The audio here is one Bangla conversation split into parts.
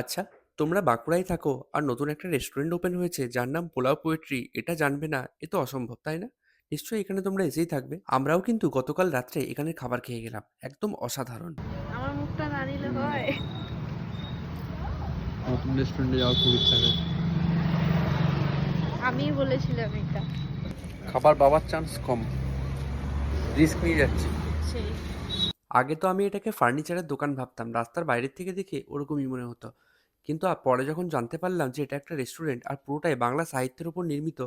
আচ্ছা, তোমরা বাঁকুড়ায় থাকো আর নতুন একটা রেস্টুরেন্ট ওপেন হয়েছে যার নাম পোলাও পোয়েট্রি, এটা জানবে না এ তো অসম্ভব, তাই না? নিশ্চয়ই এখানে তোমরা এসেই থাকবে। আমরাও কিন্তু গতকাল রাত্রে এখানে খাবার খেয়ে গেলাম, একদম অসাধারণ। আমার মুখটা না নিলে হয়? নতুন রেস্টুরেন্টে যাওয়ার খুব ইচ্ছা করে। আমিই বলেছিলাম এটা। খাবার পাওয়ার চান্স কম, রিস্ক নিয়ে যাচ্ছি। সেই আগে তো আমি এটাকে ফার্নিচারের দোকান ভাবতাম, রাস্তার বাইরের থেকে দেখে ওরকমই মনে হতো। কিন্তু পরে যখন জানতে পারলাম যে এটা একটা রেস্টুরেন্ট আর পুরোটাই বাংলা সাহিত্যের উপর নির্মিত,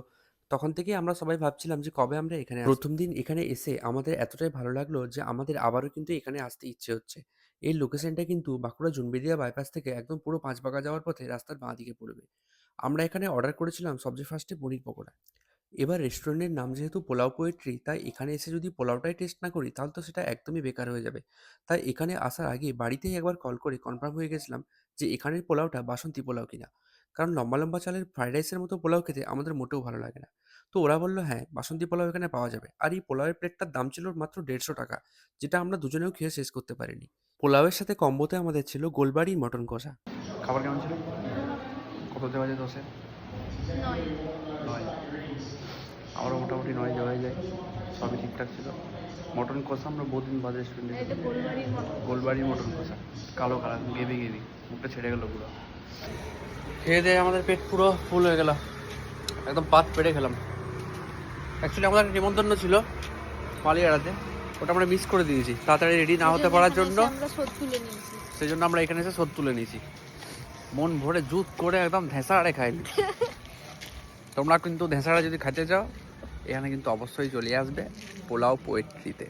তখন থেকেই আমরা সবাই ভাবছিলাম যে কবে আমরা এখানে আসবো। প্রথম দিন এখানে এসে আমাদের এতটাই ভালো লাগলো যে আমাদের আবারও কিন্তু এখানে আসতে ইচ্ছে হচ্ছে। এই লোকেশনটা কিন্তু বাঁকুড়া জুনবেদিয়া বাইপাস থেকে একদম পুরো পাঁচবাগা যাওয়ার পথে রাস্তার বাঁ দিকে পড়বে। আমরা এখানে অর্ডার করেছিলাম সবচেয়ে ফার্স্টে পনির পকোড়া। এবার রেস্টুরেন্টের নাম যেহেতু পোলাও পোয়েট্রি, তাই এখানে এসে যদি পোলাওটাই টেস্ট না করি তাহলে তো সেটা একদমই বেকার হয়ে যাবে। তাই এখানে আসার আগে বাড়িতেই একবার কল করে কনফার্ম হয়ে গেছিলাম যে এখানের পোলাওটা বাসন্তী পোলাও কিনা। কারণ লম্বা লম্বা চালের ফ্রাইড রাইসের মতো পোলাও খেতে আমাদের মোটেও ভালো লাগে না। তো ওরা বললো হ্যাঁ, বাসন্তী পোলাও এখানে পাওয়া যাবে। আর এই পোলাওয়ের প্লেটটার দাম ছিল মাত্র 150 টাকা, যেটা আমরা দুজনেও খেয়ে শেষ করতে পারিনি। পোলাওয়ের সাথে কম্বোতে আমাদের ছিল গোলবাড়ি মটন কষা। খাবার কেমন ছিল? কত দেওয়া যায় 10-এ? নয়। 9। আমারও মোটামুটি 9 দেওয়াই যায়, সবই ঠিকঠাক ছিল। মটন কষা আমরা বহুদিন বাদে রেস্টুরেন্টে এটা গোলবাড়ির মতো। গোলবাড়ির মটন কষা, কালো কালার, গেবি গেবি, মুখটা ছেড়ে গেলো পুরো। খেয়ে দিয়ে আমাদের পেট পুরো ফুল হয়ে গেল, একদম পাত পেটে খেলাম। অ্যাকচুয়ালি আমাদের একটা নিমন্ত্রণ ছিল মালিয়াড়াতে, ওটা আমরা মিস করে দিয়েছি তাড়াতাড়ি রেডি না হতে পারার জন্য। আমরা শোধ তুলে নিয়েছি। সেই জন্য আমরা এখানে এসে শোধ তুলে নিয়েছি, মন ভরে জুত করে একদম ধেঁসাড়ে খাইনি। তোমরা কিন্তু ধেঁসাড়া যদি খেতে চাও এখানে কিন্তু অবশ্যই চলে আসবে পোলাও পোয়েট্রিতে।